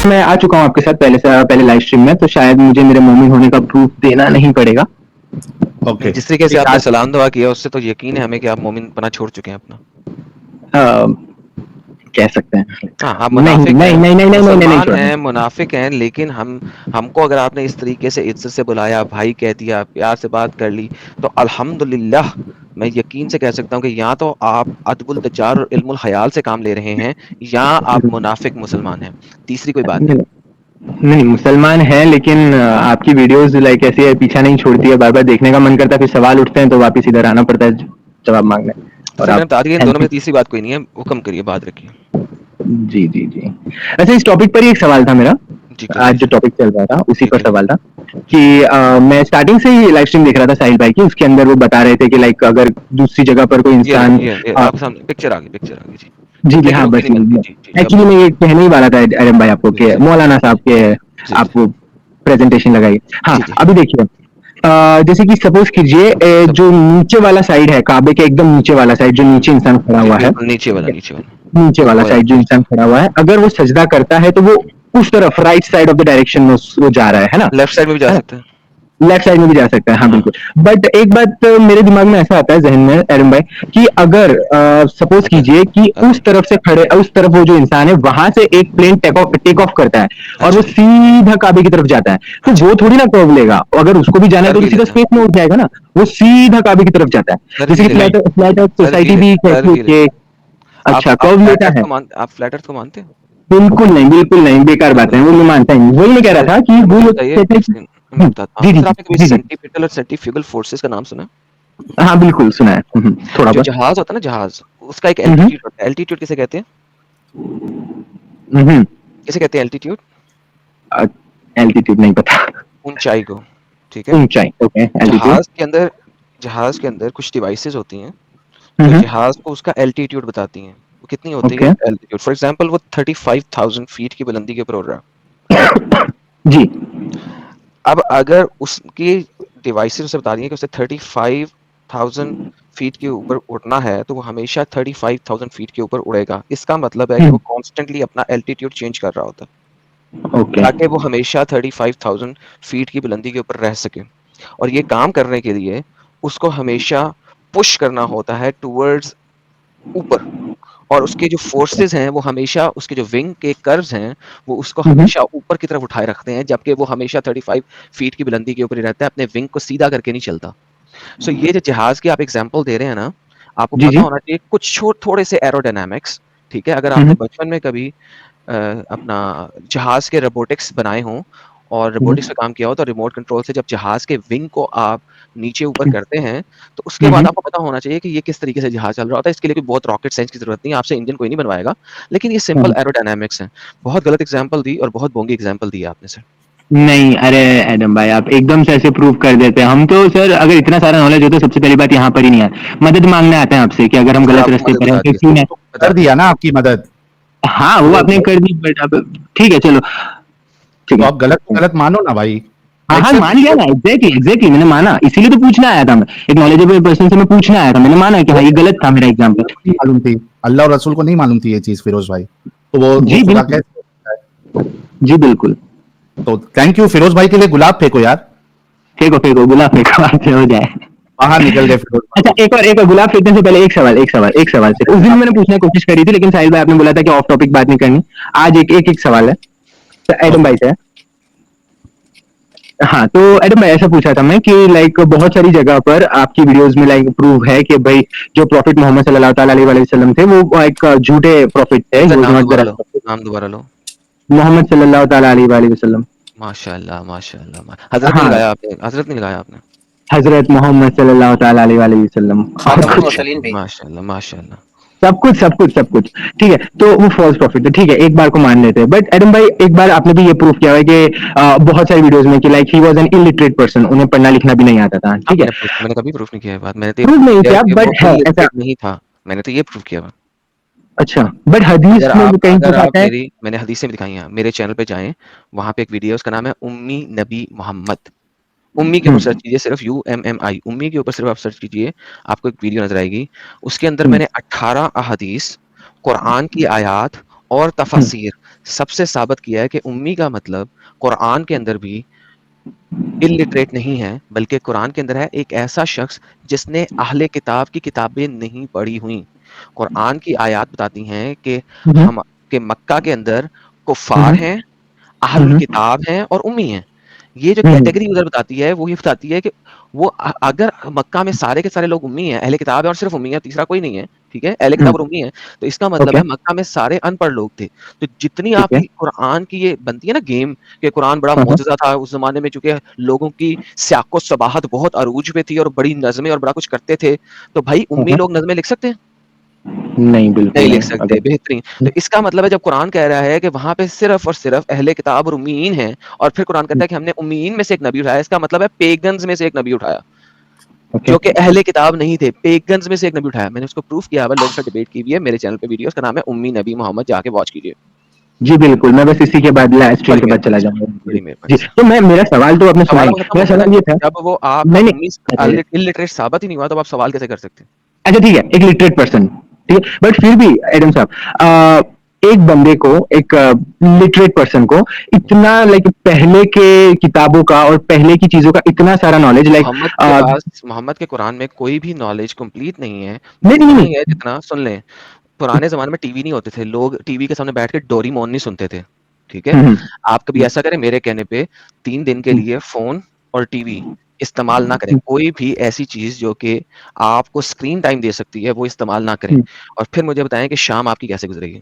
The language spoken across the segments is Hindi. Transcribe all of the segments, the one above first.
मैं आ चुका हूँ आपके साथ पहले लाइव स्ट्रीम में, तो शायद मुझे मेरे मोमिन होने का प्रूफ देना नहीं पड़ेगा। ओके, जिस तरीके से ठीक आपने है। सलाम दुआ किया उससे तो यकीन है हमें कि आप मोमिन बना छोड़ चुके हैं अपना। कह सकते हैं। हाँ, आप नहीं मुनाफिक नहीं हैं, नहीं नहीं नहीं नहीं नहीं मुसलमान छोड़ा। हैं, मुनाफिक हैं, लेकिन हमको अगर आपने इस तरीके से इज्जत से बुलाया, भाई कह दिया, प्यार से बात कर ली, तो अल्हम्दुलिल्लाह मैं यकीन से कह सकता हूँ कि या तो आप अदबुल दज्जार और इल्मुल हयाल से काम ले रहे हैं, या आप मुनाफिक मुसलमान हैं। तीसरी कोई बात नहीं। नहीं, मुसलमान है, लेकिन आपकी वीडियोस लाइक ऐसी है, पीछा नहीं छोड़ती है, बार बार देखने का मन करता है, फिर सवाल उठते हैं तो वापस इधर आना पड़ता है जवाब मांगने। तो और फिर मैंने आप बता दिया, इन दोनों में तीसरी बात कोई नहीं है, हुक्म करिए, बात रखिए। जी जी जी। अच्छा, इस टॉपिक पर ही एक सवाल था मेरा। जी आज करिए। जो टॉपिक चल रहा था उसी जी पर करिए। सवाल था कि मैं स्टार्टिंग से ही लाइव स्ट्रीम देख रहा था साहिल भाई की, उसके अंदर वो बता रहे थे कि लाइक अगर दूसरी जगह पर कोई ये रहे, इंसान ये आपके सामने पिक्चर आ गई जी। जी जी लेकिन हाँ, उसकी बस नहीं बनती। जी जी, अब एक्चुअली मैं ये कहने ही वाला था अरम भाई आपको कि जी मौलाना साहब के जी आप प्रेजेंटेशन लगाइए। हाँ, जी जी। अभी देखिए, जैसे कि सपोज कीजिए सब जो नीचे वाला साइड है, काबे के एकदम नीचे वाला साइड, जो नीचे इंसान खड़ा जी हुआ है, बिल्कुल नीचे वाला, नीचे वाला नीचे वाला लोअर। साइड जो इंसान खड़ा हुआ है, अगर वो सजदा करता है तो वो उस तरफ right side of the direction में वो जा रहा है ना? लेफ्ट साइड में भी जा है ना? सकता है। लेफ्ट साइड में भी जा सकता है, हाँ हाँ। बिल्कुल। बट एक बात मेरे दिमाग में ऐसा आता है जहन में अरुण भाई, कि अगर सपोज अगर कीजिए कि उस अगर तरफ से खड़े, उस तरफ वो जो इंसान है वहां से एक प्लेन टेक ऑफ करता है और वो अच्छा सीधा काबे की तरफ जाता है, तो अच्छा वो थोड़ी ना कर्व लेगा, अगर उसको भी जाना है कर तो भी सीधा लेता है, स्पेस में उठ जाएगा ना, वो सीधा काबे की तरफ जाता है। कर जैसे भी कि लेता है, फ्लैट अर्थ कर भी सोसाइटी भी लेता कर कहती है भी लेता कि है। अच्छा कर्व लेता है। आप फ्लैट अर्थ को मानते हैं? बिल्कुल नहीं, बेकार बात है, वो मैं मानता ही नहीं, वही मैं कह रहा सर था कि सर वो मुझे ये बताइए कहते हैं एक कि सेकंड, मैं बताता जी हूँ। जी सर आपने कभी जी जी। सेंट्रीपिटल और सेंट्रीफ्यूगल फोर्सेस का नाम सुना है? हाँ बिल्कुल सुना है, थोड़ा जो बहुत। जहाज होता है ना, जहाज, उसका एक हम्म एल्टीट्यूड होता है। एल्टीट्यूड किसे कहते हैं? हम्म। किसे कहते हैं एल्टीट्यूड? एल्टीट्यूड नहीं पता। ऊंचाई को। ठीक है। ऊंचाई, ओके, एल्टीट्यूड। जहाज के अंदर जहाज के अंदर कुछ डिवाइसेस होती हैं जो हम्म। जहाज को उसका एल्टीट्यूड बताती हैं। वो कितनी होती है ओके। एल्टीट्यूड? फॉर एग्जांपल वो 35,000 फीट की बुलंदी के ऊपर उड़ रहा जी। है। अब अगर उसकी डिवाइसेस उसे बता रही हैं कि उसे 35,000 फीट के ऊपर उड़ना है, तो वो हमेशा 35,000 फीट के ऊपर उड़ेगा। इसका मतलब है कि वो हम्म। कॉन्स्टेंटली अपना एल्टीट्यूड चेंज कर रहा होता ओके। है ताकि वो हमेशा 35,000 फीट की बुलंदी के ऊपर रह सके। और ये काम करने के लिए उसको हमेशा पुश करना होता है टूवर्ड्स ऊपर, और उसके जो फोर्सेस हैं वो हमेशा उसके जो विंग के कर्व्स हैं वो उसको हम्म। हमेशा ऊपर की तरफ उठाए रखते हैं, जबकि वो हमेशा 35 फीट की बुलंदी के ऊपर ही रहता है, अपने विंग को सीधा करके नहीं चलता। सो ये जो जहाज की आप एग्जांपल दे रहे हैं ना, आपको जी पता जी। होना चाहिए कुछ थोड़े से एरोडायनामिक्स। ठीक है, अगर आपने हम्म। बचपन में कभी अपना जहाज के रोबोटिक्स बनाए हों और रोबोटिक्स पे काम किया हो, तो रिमोट कंट्रोल से जब जहाज के विंग को आप नीचे ऊपर करते हैं, तो उसके बाद हम्म। आपको पता होना चाहिए कि ये किस तरीके से जहाज चल रहा होता है। इसके लिए कोई बहुत रॉकेट साइंस की जरूरत नहीं है, आपसे इंजन कोई नहीं बनवाएगा, लेकिन ये सिंपल एरोडायनामिक्स है। बहुत गलत एग्जाम्पल दी और बहुत बोंगी एग्जाम्पल दी आपने सर। नहीं, अरे एडम भाई आप एकदम से ऐसे प्रूव कर देते हैं, हम तो सर अगर इतना सारा नॉलेज हो तो सबसे पहली बात यहाँ पर ही नहीं है, मदद मांगने आते हैं आपसे कि अगर हम सर गलत आपको रास्ते मदद पर हैं बता तो दी है क्यों सर, है। बता कर दी है। दिया ना आपकी मदद। हाँ वो आपने कर दी, बट अब ठीक है चलो, ठीक तो है। आप गलत मानो ना भाई। हाँ हाँ, एक्सेप्ट मान लिया कीजिए। ना, एग्जैक्टली मैंने माना, इसीलिए तो पूछना आया था मैं, एक नॉलेजेबल पर्सन से मैं पूछने आया था, मैंने माना कि हाँ ये गलत था मेरा एग्जाम्पल। नहीं मालूम थी, अल्लाह और रसूल को नहीं मालूम थी ये चीज फिरोज भाई, तो वो जी खुदा बिल्कुल। कैसे हो सकता है? जी बिल्कुल। तो थैंक यू फिरोज भाई के लिए, गुलाब फेंको यार। फेंको गुलाब फेंको, आपसे हो जाए। बाहर निकल गए फिरोज अच्छा, भाई। एक और गुलाब फेंकने से पहले एक सवाल सिर्फ, उस दिन मैंने पूछने की कोशिश करी थी लेकिन साहिल भाई आपने बोला था कि ऑफ टॉपिक बात नहीं करनी। आज एक सवाल है तो एडम ओके। भाई से। हाँ, तो एडम भाई ऐसा पूछा था मैं कि लाइक बहुत सारी जगह पर आपकी वीडियोस में लाइक प्रूव है कि भाई जो प्रॉफिट मोहम्मद सल्लल्लाहु अलैहि वसल्लम थे वो एक झूठे प्रॉफिट थे, ही सर वाज नाम नॉट द दोबारा लो, राइट। नाम दोबारा लो। मोहम्मद सल्लल्लाहु अलैहि वसल्लम। माशाल्लाह माशाल्लाह हजरत नहीं हाँ, लगाया आपने, हजरत नहीं लगाया आपने। हजरत मोहम्मद सल्लल्लाहु अलैहि वसल्लम और खातमुल कुछ मुरसलीन भी। माशाल्लाह माशाल्लाह। सब कुछ ठीक है, तो वो फॉल्स प्रॉफिट है, ठीक है, एक बार को मान लेते हैं, बट एडम भाई एक बार आपने भी ये प्रूफ किया है कि बहुत सारी वीडियोस में कि like he was an illiterate person, उन्हें पढ़ना लिखना भी नहीं आता था, ठीक है। मैंने कभी प्रूफ नहीं किया है बात, मैंने तो ये प्रूफ प्रूफ नहीं किया है किया कि वो बट है ऐसा। इलिटरेट नहीं था। मैंने तो ये प्रूफ किया है। अच्छा, बट हदीस में भी कहीं अगर कुछ आप आता है। मैंने हदीसें भी दिखाई हैं, मेरे चैनल पे जाएं, वहां पे एक वीडियो, उसका नाम है उम्मी नबी मोहम्मद। उम्मी के ऊपर सर्च कीजिए, सिर्फ UMMI, उम्मी के ऊपर सिर्फ आप सर्च कीजिए, आपको एक वीडियो नजर आएगी। उसके अंदर मैंने 18 अहादीस, कुरान की आयत और तफसीर सबसे साबित किया है कि उम्मी का मतलब कुरान के अंदर भी इलिटरेट नहीं है, बल्कि कुरान के अंदर है एक ऐसा शख्स जिसने अहले किताब की किताबें नहीं पढ़ी हुई। कुरान की आयत बताती हैं कि हम्म, हम कि मक्का के अंदर कुफ़ार हम्म, हैं, अहलुल हम्म, किताब हैं और उम्मी हैं। ये जो हम्म, कैटेगरी उधर बताती है, वो ये बताती है कि वो अगर मक्का में सारे के सारे लोग उम्मी हैं, अहले किताब है और सिर्फ उम्मी है, तीसरा कोई नहीं है, ठीक है? अहले किताब और उम्मी है, तो इसका मतलब ओके, है मक्का में सारे अनपढ़ लोग थे। तो जितनी ठीक है, आपकी कुरान की ये बनती है ना गेम कि कुरान बड़ा हाँ, हाँ, मोजज़ा था उस ज़माने में, चूँकि लोगों की सियाक़ो-सबाहत बहुत अरूज पे थी और बड़ी नज़में और बड़ा कुछ करते थे, तो भाई हाँ, उम्मी हाँ, लोग नज़में लिख सकते हैं? नहीं, बिल्कुल नहीं लिख नहीं, सकते, अगर बेहतरीन। तो इसका मतलब है जब कुरान कह रहा है कि वहाँ पे सिर्फ़ और सिर्फ़ अहले किताब और उम्मीयीन हैं और फिर कुरान कहता है कि हमने उम्मीयीन में से एक नबी उठाया, इसका मतलब है पेगन्स में से एक नबी उठाया, ओके, जो कि अहले किताब नहीं थे, पेगन्स में से एक नबी उठाया। मैंने उसको प्रूफ़ किया हुआ है, लोगों से डिबेट की हुई है, मेरे चैनल पे वीडियो उसका नाम है उम्मी नबी मोहम्मद, जाके वॉच कीजिए। जी, बिल्कुल, मैं बस इसी के बाद लास्ट स्ट्रीम बड़ी के बाद मेहरबानी चला सर, जाऊँगा। बड़ी जी, मेहरबानी सर। तो मैं मेरा सवाल तो आपने सुना सवाल ही, तो खत्म मेरा हो गया ना, सवाल ये था जब वो आपका नहीं, उम्मी नहीं, इल्लिटरेट साबित ही नहीं हुआ, तो आप सवाल कैसे कर सकते हैं? अच्छा ठीक है, एक लिटरेट पर्सन, ठीक है, बट फिर भी एडम साहब, एक बंदे को, एक लिटरेट पर्सन को इतना लाइक पहले के किताबों का और पहले की चीजों का इतना सारा नॉलेज लाइक मोहम्मद के कुरान में कोई भी नॉलेज कंप्लीट नहीं है, वो नहीं नहीं उतना ही है नहीं जितना सुन लें, पुराने ज़माने में टीवी नहीं होते थे, लोग टीवी के सामने बैठ के डोरेमोन नहीं सुनते थे, ठीक है? हम्म, आप कभी ऐसा करें मेरे कहने पे 3 दिन के हम्म, लिए फ़ोन और टीवी इस्तेमाल ना करें। हम्म, कोई भी ऐसी चीज़ जो कि आपको स्क्रीन टाइम दे सकती है, वो इस्तेमाल ना करें हम्म, और फिर मुझे बताएँ कि शाम आपकी कैसे गुज़रेगी?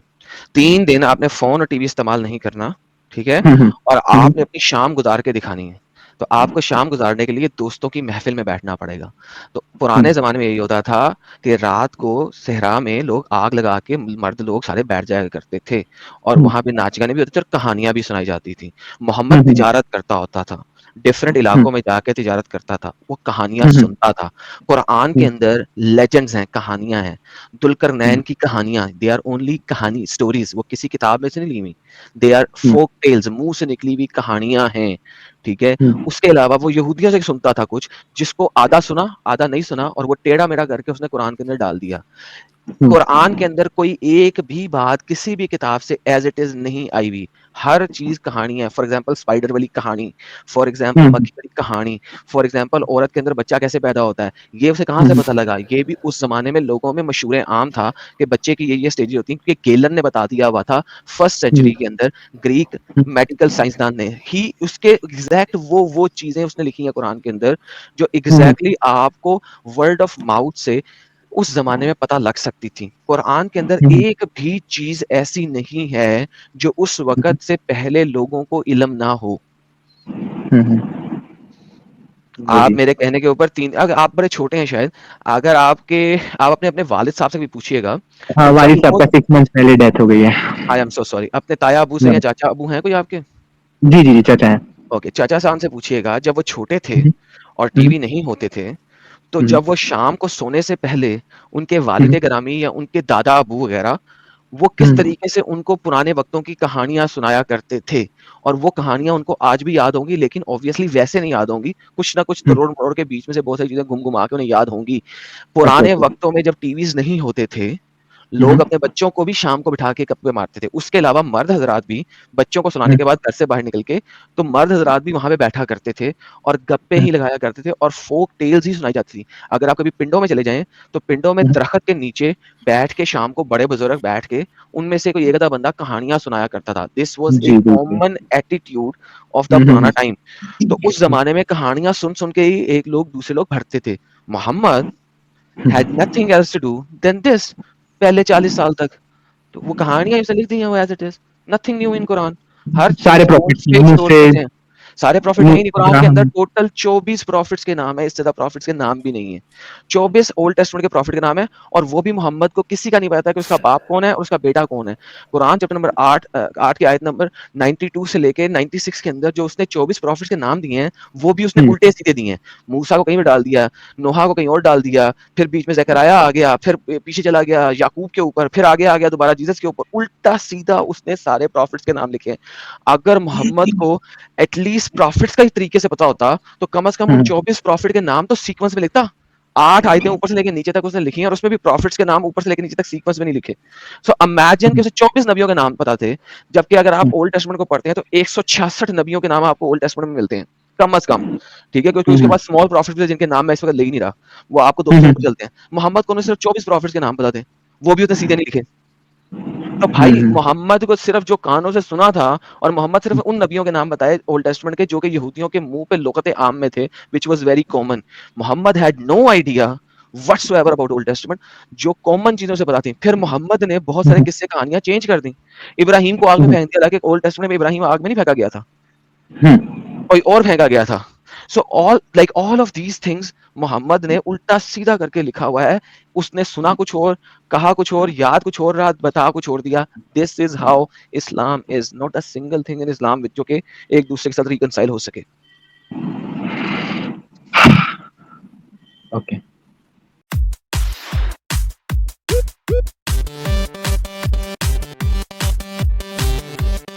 3 दिन आपने फ़ोन और टीवी इस्तेमाल नहीं करना, ठीक है? हम्म, और हम्म, आपने अपनी शाम गुज़ार के दिखानी है। तो आपको शाम गुज़ारने के लिए दोस्तों की महफ़िल में बैठना पड़ेगा। तो पुराने हम्म, ज़माने में यही होता था कि रात को सहरा में लोग आग लगा के मर्द लोग सारे बैठ जाया करते थे और हम्म, वहाँ पे नाच गाने भी होते थे और कहानियाँ भी सुनाई जाती थी। मोहम्मद हम्म, तिजारत करता होता था, डिफरेंट हम्म, इलाकों में जाके तिजारत करता था, वो कहानियाँ हम्म, सुनता था। कुरान के अंदर लेजेंड्स हैं, कहानियाँ हैं। दुलकरनैन की कहानियाँ, दे आर ओनली कहानी स्टोरीज़, वो किसी किताब में से नहीं ली हुई। They are hmm, folk tales, मुँह से निकली हुई कहानियाँ हैं, ठीक है? हम्म, उसके अलावा वो यहूदियों से सुनता था कुछ, जिसको आधा सुना, आधा नहीं सुना और वो टेढ़ा-मेढ़ा करके उसने कुरान के अंदर डाल दिया। हम्म, कुरान के अंदर कोई एक भी बात किसी भी किताब से एज़ इट इज़ नहीं आई हुई। हर चीज़ कहानी है। फॉर एग्ज़ाम्पल स्पाइडर वाली कहानी, फॉर एग्ज़ाम्पल हम्म, मक्खी वाली कहानी, फॉर एग्ज़ाम्पल औरत के अंदर बच्चा कैसे पैदा होता है। ये उसे कहाँ से हम्म, पता लगा? ये भी उस ज़माने में लोगों में मशहूर आम था कि बच्चे की ये स्टेजेज़ होती हैं, क्योंकि गेलन ने बता दिया हुआ था फर्स्ट सेंचुरी के अंदर, ग्रीक मेडिकल साइंसदान ने ही उसके एग्ज़ैक्ट वो चीज़ें उसने लिखी हैं कुरान के अंदर, जो हम्म, एग्ज़ैक्टली आपको वर्ड ऑफ माउथ से उस ज़माने में पता लग सकती थी। कुरान के अंदर हम्म, एक भी चीज़ ऐसी नहीं है, जो उस वक़्त से पहले लोगों को इल्म ना हो। हम्म, जी आप जी, मेरे कहने के ऊपर 3 अगर आप बड़े छोटे हैं शायद, अगर आप अपने अपने वालिद साहब से भी पूछिएगा, हाँ, तो जब वारिस साहब वो का 6 मंथ्स पहले डेथ हो गई है। आई एम सो सॉरी, अपने ताया अबू से या चाचा अबू हैं कोई आपके? जी जी जी, चाचा है। ओके, चाचा साहब से पूछिएगा जब वो छोटे थे हम्म, और हम्म, टीवी नहीं होते थे, तो हम्म, जब वो शाम को सोने से पहले उनके हम्म, वालिद गिरामी या उनके दादा अबू वग़ैरह वो किस हम्म, तरीके से उनको पुराने वक़्तों की कहानियाँ सुनाया करते थे और वो कहानियाँ उनको आज भी याद होंगी, लेकिन ऑब्वियसली वैसे नहीं याद होंगी, कुछ ना कुछ हम्म, तरोड़-मरोड़ के बीच में से बहुत सारी चीज़ें गुम-गुमा के उन्हें याद होंगी। अच्छा पुराने अच्छा, वक़्तों में जब टीवीज़ नहीं होते थे, लोग हम्म, अपने बच्चों को भी शाम को बिठा के गप्पे मारते थे। उसके अलावा मर्द हज़रात भी बच्चों को सुनाने हम्म, के बाद घर से बाहर निकल के, तो मर्द हज़रात भी वहाँ पे बैठा करते थे और गप्पे हम्म, ही लगाया करते थे और फ़ोक टेल्स ही सुनाई जाती थी। अगर आप कभी पिंडों में चले जाएँ, तो पिंडों में हम्म, दरख़्त के नीचे बैठ के शाम को बड़े-बुज़ुर्ग बैठ के, उनमें से कोई एक आधा बंदा कहानियाँ सुनाया करता था। दिस वाज़ ए जी बिल्कुल, कॉमन एटीट्यूड ऑफ द हम्म, पुराना टाइम। तो उस ज़माने में कहानियाँ सुन-सुन के ही एक लोग दूसरे लोग भरते थे। Mohammad had nothing else to do than this पहले 40 साल तक। तो वो कहानियाँ उसने लिख दी हैं वो as it is, nothing new in Quran. हर सारे चीज़ प्रॉफिट नोट्स पे स्टोर मूसे करते हैं। सारे प्रॉफ़िट है ही नहीं, कुरान के अंदर अब्राहम, टोटल 24 प्रॉफ़िट्स के नाम है, इससे ज़्यादा प्रॉफ़िट्स के नाम भी नहीं है। 24 ओल्ड टेस्टामेंट के प्रॉफ़िट के नाम है और वो भी मोहम्मद को किसी का नहीं पता कि उसका बाप कौन है और उसका बेटा कौन है। कुरान चैप्टर नंबर 8 की आयत नंबर 92 से लेके 96 के अंदर जो उसने 24 प्रॉफ़िट्स के नाम दिए हैं, वो भी उसने हम्म, उल्टे-सीधे दिए हैं। मूसा को कहीं पे डाल दिया, नूहा को कहीं और डाल दिया, फिर बीच में ज़करिया आ गया, फिर पीछे चला गया याकूब के ऊपर, फिर आगे आ गया दोबारा जीसस के ऊपर, उल्टा-सीधा उसने सारे प्रॉफ़िट्स के नाम लिखे हैं। अगर मोहम्मद को एटलीस्ट प्रॉफ़िट्स का ही तरीके से पता होता, तो कम से कम वो हम्म, 24 प्रॉफ़िट के नाम तो सीक्वेंस में लिखता। 8 आयतें ऊपर से लेके नीचे तक उसने लिखी हैं और उसमें भी प्रॉफिट्स के नाम ऊपर से लेके नीचे तक सीक्वेंस में नहीं लिखे। सो इमेजिन कि उसे 24 नबियों के नाम पता थे, जबकि अगर आप ओल्ड टेस्टामेंट को पढ़ते हैं तो 166 नबियों के नाम आपको ओल्ड टेस्टामेंट में मिलते हैं, कम से कम, ठीक है? क्योंकि उसके पास स्मॉल प्रॉफिट्स थे जिनके नाम मैं इस वक्त ले ही नहीं रहा, वो आपको 2-3 को चलते हैं। मोहम्मद को सिर्फ 24 प्रॉफिट्स के नाम पता थे, वो भी उतने सीधे नहीं लिखे। तो भाई मोहम्मद को सिर्फ जो कानों से सुना था, और मोहम्मद सिर्फ उन नबियों के नाम बताए ओल्ड टेस्टमेंट के जो कि यहूदियों के मुंह पे लुगत आम में थे, which was very common. Mohammed had no idea whatsoever about old testament, जो कॉमन चीजों से बताती। फिर मोहम्मद ने बहुत सारे किस्से कहानियां चेंज कर दी। इब्राहिम को आग में फेंक दिया, कि ओल्ड टेस्टमेंट में इब्राहिम आग में नहीं फेंका गया था, कोई और फेंका गया था। So all of these things Mohammed ने उल्टा सीधा करके लिखा हुआ है। उसने सुना कुछ और, कहा कुछ और, याद कुछ और रहा, बता कुछ और दिया। This is how Islam is, not a single thing in Islam जो कि एक दूसरे के साथ रिकंसाइल हो सके। ओके